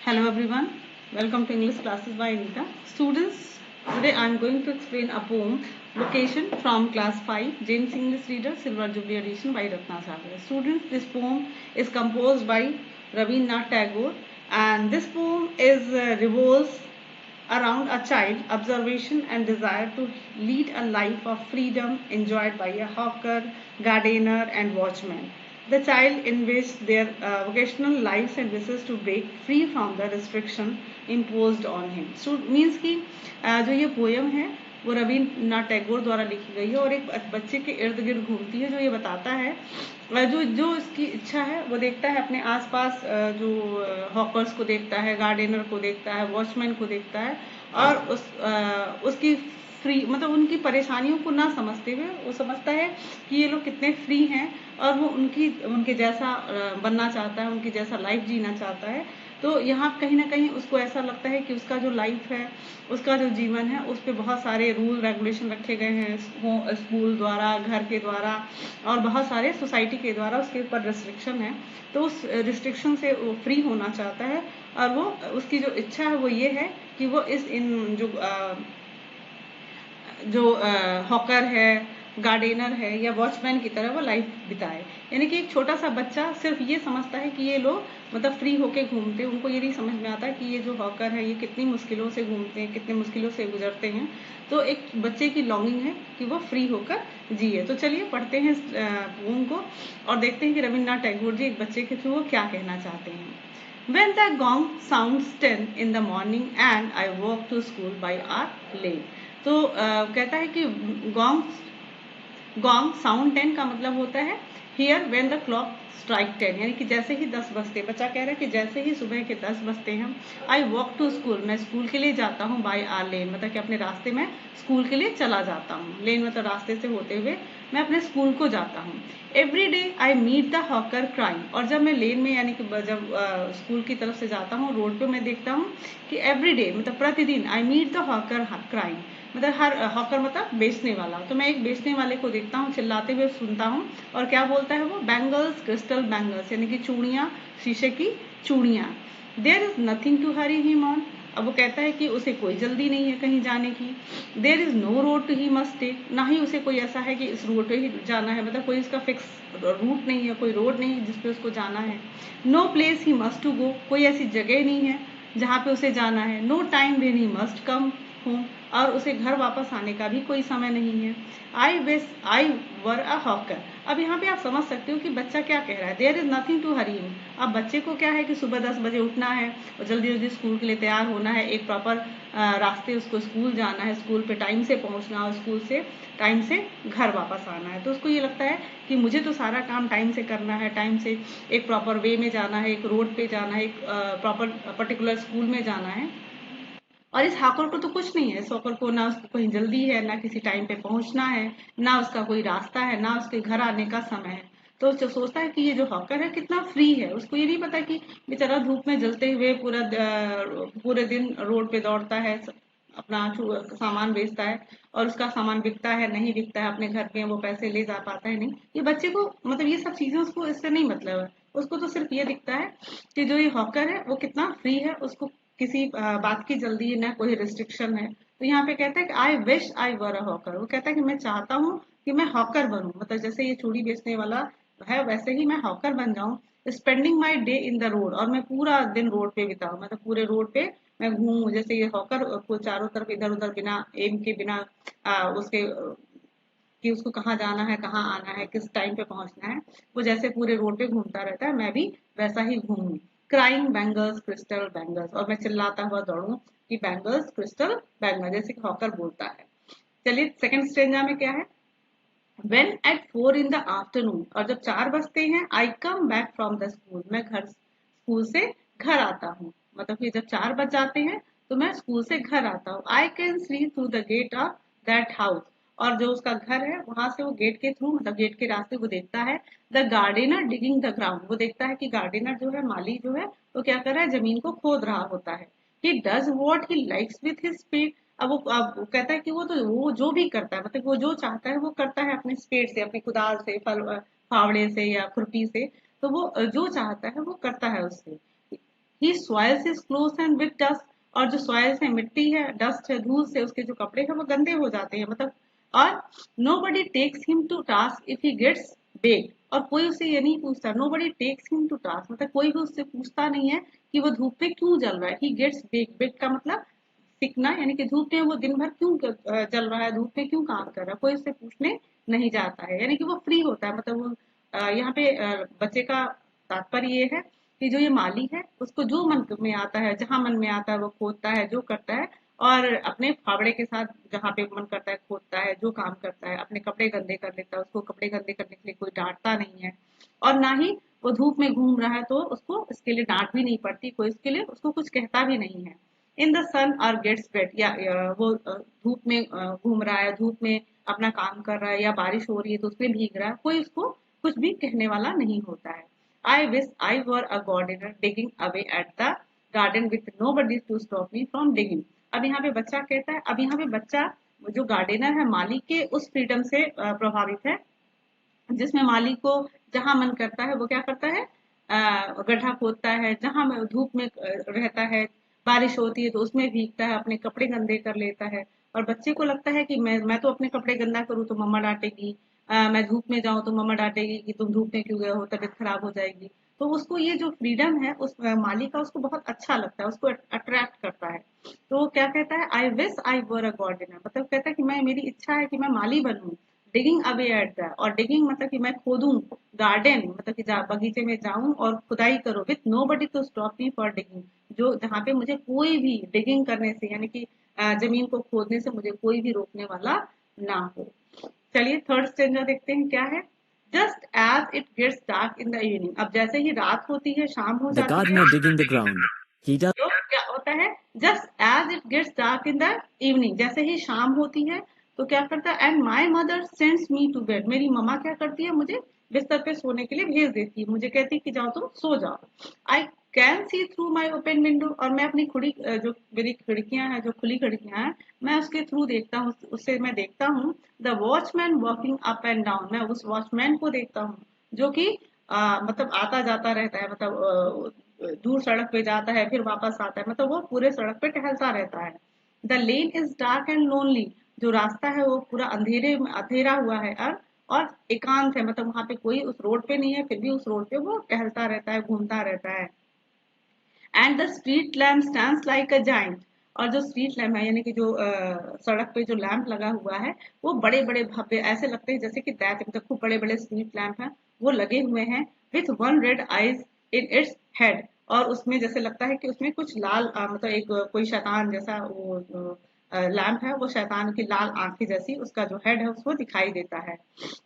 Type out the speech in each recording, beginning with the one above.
Hello everyone, welcome to English classes by Anita. Students, today I am going to explain a poem Location from class 5 James English Reader Silver Jubilee Edition by Ratna Sagar. Students, this poem is composed by Rabindranath Tagore and this poem is revolves around a child observation and desire to lead a life of freedom enjoyed by a hawker, gardener and watchman. The child envisions their vocational lives and wishes to break free from the restriction imposed on him. So means कि जो ये poem है वो रविन्द्रनाथ टैगोर द्वारा लिखी गई है और एक बच्चे के इर्द गिर्द घूमती है जो ये बताता है जो जो इसकी इच्छा है वो देखता है अपने आसपास जो हॉकर्स को देखता है, गार्डनर को देखता है, वॉचमैन को देखता है और उसकी फ्री मतलब उनकी परेशानियों को ना समझते हुए वो समझता है कि ये लोग कितने फ्री हैं और वो उनके जैसा बनना चाहता है, उनके जैसा लाइफ जीना चाहता है। तो यहाँ कहीं ना कहीं उसको ऐसा लगता है कि उसका जो लाइफ है, उसका जो जीवन है, उस पर बहुत सारे रूल रेगुलेशन रखे गए हैं स्कूल द्वारा, घर के द्वारा और बहुत सारे सोसाइटी के द्वारा उसके ऊपर रिस्ट्रिक्शन है। तो उस रिस्ट्रिक्शन से वो फ्री होना चाहता है और वो उसकी जो इच्छा है वो ये है कि वो इन जो हॉकर है, गार्डनर है या वॉचमैन की तरह वो लाइफ बिताए। यानी कि एक छोटा सा बच्चा सिर्फ ये समझता है कि ये लोग मतलब फ्री होके घूमते हैं, उनको ये नहीं समझ में आता कि ये जो हॉकर है ये कितनी मुश्किलों से घूमते हैं, कितनी मुश्किलों से गुजरते हैं। तो एक बच्चे की लॉन्गिंग है कि वो फ्री होकर जिए। तो चलिए पढ़ते हैं पोम को और देखते हैं कि रविन्द्रनाथ टैगोर जी एक बच्चे के थ्रू वो क्या कहना चाहते हैं। When the gong sounds 10 in the morning and I walk to school by our lane. तो कहता है कि गॉन्ग साउंड 10 का मतलब होता है here when the clock strike 10, यानी कि जैसे ही 10 बजते, बच्चा कह रहा है कि जैसे ही सुबह के 10 बजते हैं आई वॉक टू स्कूल, मैं स्कूल के लिए जाता हूँ बाय आर लेन, मतलब कि अपने रास्ते में स्कूल के लिए चला जाता हूँ। लेन मतलब रास्ते से होते हुए मैं अपने स्कूल को जाता हूँ। Every day I meet the hawker crying, और जब मैं लेन में यानी कि जब स्कूल की तरफ से जाता हूँ रोड पे मैं देखता हूँ कि एवरी डे मतलब प्रतिदिन I meet the hawker crying, मतलब हर हॉकर मतलब बेचने वाला। तो मैं एक बेचने वाले को देखता हूँ, चिल्लाते हुए सुनता हूँ और क्या बोलता है वो, बैंगल्स क्रिस्टल बैंगल्स, यानी कि चूड़ियाँ, शीशे की चूड़ियाँ। There is nothing to hurry him on, अब वो कहता है कि उसे कोई जल्दी नहीं है कहीं जाने की। There is no road to he must take, ना ही उसे कोई ऐसा है कि इस रोड पे ही जाना है, मतलब कोई इसका फिक्स रूट नहीं है, कोई रोड नहीं है जिसपे उसको जाना है। No place he must to go, कोई ऐसी जगह नहीं है जहाँ पे उसे जाना है। No time when he must come home, और उसे घर वापस आने का भी कोई समय नहीं है। I wish I were a hawker, अब यहाँ पे आप समझ सकते हो कि बच्चा क्या कह रहा है, there is nothing to hurry him. अब बच्चे को क्या है कि सुबह 10 बजे उठना है और जल्दी जल्दी स्कूल के लिए तैयार होना है, एक प्रॉपर रास्ते उसको स्कूल जाना है, स्कूल पे टाइम से पहुंचना और स्कूल से टाइम से घर वापस आना है। तो उसको ये लगता है कि मुझे तो सारा काम टाइम से करना है, टाइम से एक प्रॉपर वे में जाना है, एक रोड पे जाना है, एक प्रॉपर पर्टिकुलर स्कूल में जाना है। और इस हॉकर को तो कुछ नहीं है, इस हॉकर को ना उसको कहीं जल्दी है, ना किसी टाइम पे पहुंचना है, ना उसका कोई रास्ता है, ना उसके घर आने का समय है। तो जो सोचता है कि ये जो हॉकर है कितना फ्री है, उसको ये नहीं पता कि बेचारा धूप में जलते हुए पूरे दिन रोड पे दौड़ता है, अपना सामान बेचता है और उसका सामान बिकता है नहीं बिकता है, अपने घर पे वो पैसे ले जा पाता है नहीं। ये बच्चे को मतलब ये सब चीजें उसको इससे नहीं मतलब है, उसको तो सिर्फ ये दिखता है कि जो ये हॉकर है वो कितना फ्री है, उसको किसी बात की जल्दी है, ना कोई रिस्ट्रिक्शन है। तो यहाँ पे कहता है कि आई wish I were a hawker, वो कहता है कि मैं चाहता हूँ कि मैं हॉकर बनूं, मतलब जैसे ये चूड़ी बेचने वाला है वैसे ही मैं हॉकर बन जाऊं। Spending my day in the road, और मैं पूरा दिन रोड पे बिताऊं, मतलब पूरे रोड पे मैं घूमूं, जैसे ये हॉकर को चारों तरफ इधर उधर बिना एम के, बिना उसके कि उसको कहाँ जाना है, कहाँ आना है, किस टाइम पे पहुंचना है, वो जैसे पूरे रोड पे घूमता रहता है मैं भी वैसा ही घूमूं। क्राइंग बैंगल्स क्रिस्टल बैंगल्स, और मैं चिल्लाता हुआ दौड़ूं कि बैंगल्स क्रिस्टल बैंगल्स, जैसे कि हॉकर बोलता है। चलिए सेकंड स्टेंजा में क्या है, When at 4 in the afternoon, और जब 4 बजते हैं, I come back from the school, मैं स्कूल से घर आता हूँ, मतलब कि जब 4 बज जाते हैं तो मैं स्कूल से घर आता हूँ। I can see through the gate of that house, और जो उसका घर है वहां से वो गेट के थ्रू मतलब गेट के रास्ते को देखता है। The gardener digging the ground, वो देखता है कि गार्डनर जो है, माली जो है, वो क्या कर रहा है, जमीन को खोद रहा होता है। He does what he likes with his speed, अब वो कहता है कि वो जो भी करता है, मतलब वो जो चाहता है वो करता है अपने स्पेड से, अपनी कुदाल से, फावड़े से या खुरपी से। तो वो जो चाहता है वो करता है उससे। He soils his clothes and with dust, और जो सॉइल्स है, मिट्टी है, डस्ट है, धूल से उसके जो कपड़े हैं वो गंदे हो जाते हैं, मतलब। और nobody takes him to task if he gets baked, और कोई उससे ये नहीं पूछता, nobody takes him to task, मतलब कोई भी उससे पूछता नहीं है कि वो धूप पे क्यों जल रहा है। he gets baked, baked का मतलब सिकना, यानी कि धूप में वो दिन भर क्यों जल रहा है, धूप में क्यों काम कर रहा है, कोई उससे पूछने नहीं जाता है, यानी कि वो फ्री होता है। मतलब वो यहाँ पे बच्चे का तात्पर्य ये है कि जो ये माली है उसको जो मन में आता है, जहां मन में आता है वो खोदता है, जो करता है, और अपने फावड़े के साथ जहां पे मन करता है खोदता है, जो काम करता है, अपने कपड़े गंदे कर लेता है, उसको कपड़े गंदे करने के लिए कोई डांटता नहीं है, और ना ही वो धूप में घूम रहा है तो उसको इसके लिए डांट भी नहीं पड़ती, कोई इसके लिए उसको कुछ कहता भी नहीं है। इन द सन और गेट्स वेट, या वो धूप में घूम रहा है, धूप में अपना काम कर रहा है, या बारिश हो रही है तो उसमें भीग रहा है, कोई उसको कुछ भी कहने वाला नहीं होता है। I wish I were a gardener digging away at the garden with nobody to stop me from digging. अब यहाँ पे बच्चा कहता है, अब यहाँ पे बच्चा जो गार्डनर है माली के उस फ्रीडम से प्रभावित है, जिसमें माली को जहां मन करता है वो क्या करता है, गड्ढा खोदता है, जहां धूप में रहता है, बारिश होती है तो उसमें भीगता है, अपने कपड़े गंदे कर लेता है। और बच्चे को लगता है कि मैं तो अपने कपड़े गंदा करूँ तो मम्मा डांटेगी, मैं धूप में जाऊं तो मम्मा डांटेगी कि तुम धूप में क्यों गए हो, तबीयत खराब हो जाएगी। तो उसको ये जो फ्रीडम है उस माली का उसको बहुत अच्छा लगता है, उसको अट्रैक्ट करता है। तो वो क्या कहता है, I wish I were a gardener, मतलब कहता है कि मैं, मेरी इच्छा है कि मैं माली बनूं, डिगिंग अवे एट दैट, और डिगिंग मतलब कि मैं खोदूं, गार्डन मतलब कि बगीचे में जाऊं और खुदाई करूं, with nobody to stop me for digging, जो जहां पे मुझे कोई भी डिगिंग करने से, यानी कि जमीन को खोदने से मुझे कोई भी रोकने वाला ना हो। चलिए थर्ड स्टेंजा देखते हैं क्या है। Just as it gets dark in the evening, अब जैसे ही रात होती है, शाम हो The जाती है, gardener digging the ground. He does. तो क्या होता है, just as it gets dark in the evening, जैसे ही शाम होती है तो क्या करता है, and my mother sends me to bed, मेरी मम्मा क्या करती है, मुझे बिस्तर पे सोने के लिए भेज देती है, मुझे कहती है कि जाओ तुम सो जाओ। I can see through my open window, और मैं अपनी खुली जो मेरी खिड़कियां हैं, जो खुली खिड़कियां हैं, मैं उसके थ्रू देखता हूँ, उससे मैं देखता हूँ the watchman walking up and down, मैं उस वॉचमैन को देखता हूँ जो कि मतलब आता जाता रहता है, मतलब दूर सड़क पे जाता है फिर वापस आता है, मतलब वो पूरे सड़क पे टहलता रहता है। The lane is dark and lonely, जो रास्ता है वो पूरा अंधेरे में अंधेरा हुआ है, और एकांत है, मतलब वहां पे कोई उस रोड पे नहीं है, फिर भी उस रोड पे वो टहलता रहता है, घूमता रहता है। And the street lamp stands like a giant, और जो स्ट्रीट लैम्प है, यानी कि जो सड़क पे जो लैंप लगा हुआ है, वो बड़े बड़े भव्य ऐसे लगते हैं जैसे कि दैत, मतलब खूब बड़े बड़े स्ट्रीट लैंप हैं, वो लगे हुए हैं, with one red eyes in its head, और उसमें जैसे लगता है कि उसमें कुछ लाल मतलब एक कोई शैतान जैसा वो लैंप है, वो शैतान की लाल आंखें जैसी उसका जो हेड है उसको दिखाई देता है।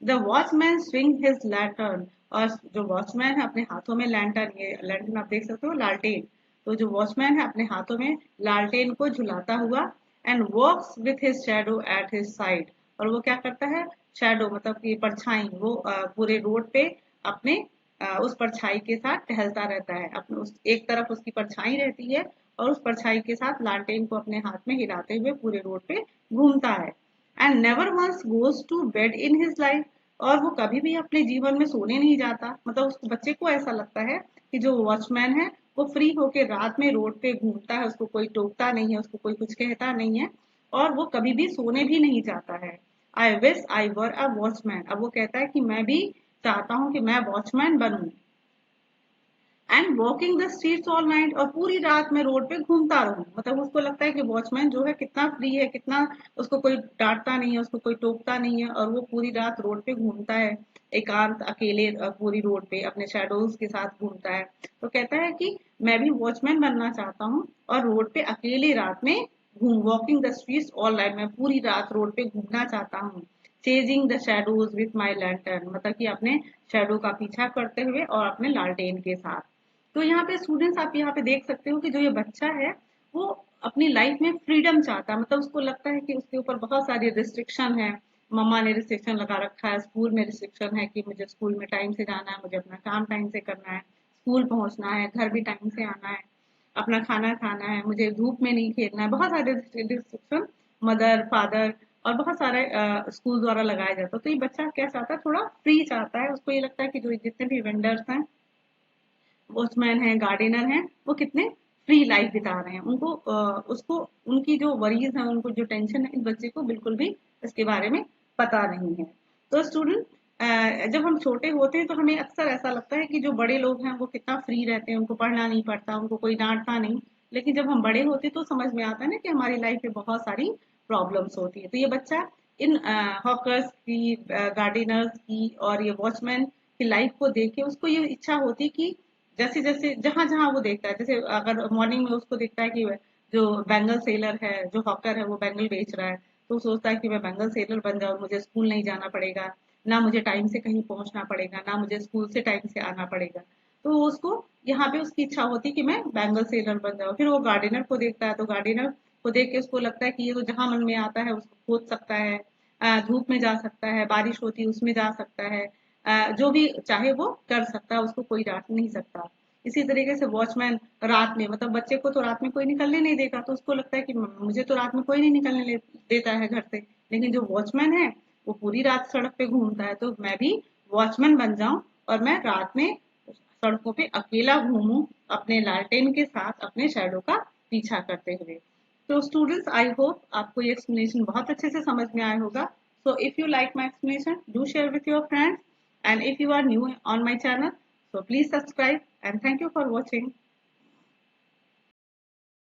The watchman swing his lantern, और जो वॉचमैन है अपने हाथों में लैंटर्न, ये लैंटर्न आप देख सकते हो, लालटेन, तो जो वॉचमैन है अपने हाथों में लालटेन को झुलाता हुआ, and walks with his shadow at his side, और वो क्या करता है, शैडो मतलब कि परछाई, वो पूरे रोड पे अपने उस परछाई के साथ टहलता रहता है, अपने उस एक तरफ उसकी परछाई रहती है, और उस परछाई के साथ लालटेन को अपने हाथ में हिलाते हुए पूरे रोड पे घूमता है। And never once goes to bed in his life, और वो कभी भी अपने जीवन में सोने नहीं जाता, मतलब उस बच्चे को ऐसा लगता है कि जो वॉचमैन है वो फ्री होके रात में रोड पे घूमता है, उसको कोई टोकता नहीं है, उसको कोई कुछ कहता नहीं है, और वो कभी भी सोने भी नहीं जाता है। I wish I were a watchman, अब वो कहता है कि मैं भी चाहता हूँ कि मैं वॉचमैन बनूं, and walking the streets all night, और पूरी रात में रोड पे घूमता रहूं, मतलब उसको लगता है कि वॉचमैन जो है कितना फ्री है, कितना उसको कोई डांटता नहीं है, उसको कोई टोकता नहीं है, और वो पूरी रात रोड पे घूमता है, एकांत अकेले पूरी रोड पे अपने शैडोज के साथ घूमता है। तो कहता है कि मैं भी वॉचमैन बनना चाहता हूँ, और रोड पे अकेले रात में घूम, walking the streets all night, मैं पूरी रात रोड पे घूमना चाहता हूँ, chasing the shadows with my lantern, मतलब कि अपने शैडो का पीछा करते हुए और अपने लालटेन के साथ। तो यहाँ पे स्टूडेंट्स आप यहाँ पे देख सकते हो कि जो ये बच्चा है वो अपनी लाइफ में फ्रीडम चाहता है, मतलब उसको लगता है कि उसके ऊपर बहुत सारी रिस्ट्रिक्शन है, मम्मा ने रिस्ट्रिक्शन लगा रखा है, स्कूल में रिस्ट्रिक्शन है कि मुझे स्कूल में टाइम से जाना है, मुझे अपना काम टाइम से करना है, स्कूल पहुंचना है, घर भी टाइम से आना है, अपना खाना खाना है, मुझे धूप में नहीं खेलना है, बहुत सारे रिस्ट्रिक्शन मदर फादर और बहुत सारे स्कूल द्वारा लगाया जाता है। तो ये बच्चा क्या चाहता है, थोड़ा फ्री चाहता है, उसको ये लगता है कि जो जितने भी वेंडर्स हैं वॉचमैन हैं, गार्डनर हैं, वो कितने फ्री लाइफ बिता रहे हैं। उनको उसको उनकी जो वरीज है, उनको जो टेंशन है, इस बच्चे को बिल्कुल भी इसके बारे में पता नहीं है। तो स्टूडेंट, जब हम छोटे होते हैं तो हमें अक्सर ऐसा लगता है कि जो बड़े लोग हैं वो कितना फ्री रहते हैं, उनको पढ़ना नहीं पड़ता, उनको कोई डांटता नहीं। लेकिन जब हम बड़े होते हैं तो समझ में आता है ना कि हमारी लाइफ में बहुत सारी प्रॉब्लम्स होती है। तो ये बच्चा इन हॉकर्स की, गार्डनर्स की और ये वॉचमैन की लाइफ को देख के उसको ये इच्छा होती कि जैसे जैसे जहां जहां वो देखता है, जैसे अगर मॉर्निंग में उसको देखता है कि जो बैंगल सेलर है, जो हॉकर है, वो बैंगल बेच रहा है, तो सोचता है कि मैं बैंगल सेलर बन जाऊं, मुझे स्कूल नहीं जाना पड़ेगा, ना मुझे टाइम से कहीं पहुंचना पड़ेगा, ना मुझे स्कूल से टाइम से आना पड़ेगा। तो उसको यहाँ पे उसकी इच्छा होती है कि मैं बैंगल सेलर बन जाऊं। फिर वो गार्डनर को देखता है, तो गार्डनर को देख के उसको लगता है कि ये तो जहां मन में आता है उसको खोद सकता है, धूप में जा सकता है, बारिश होती है उसमें जा सकता है, जो भी चाहे वो कर सकता है, उसको कोई डांट नहीं सकता। इसी तरीके से वॉचमैन रात में, मतलब बच्चे को तो रात में कोई निकलने नहीं देगा, तो उसको लगता है कि मुझे तो रात में कोई नहीं देता है घर से, लेकिन जो वॉचमैन है वो पूरी रात सड़क पे घूमता है, तो मैं भी वॉचमैन बन जाऊं और मैं रात में सड़कों पे अकेला घूमूं अपने लालटेन के साथ, अपने शैडो का पीछा करते हुए। तो स्टूडेंट्स, आई होप आपको ये एक्सप्लेनेशन बहुत अच्छे से समझ में आया होगा। So if you like my explanation, do share with your friends. And if you are new on my channel, so please subscribe and thank you for watching.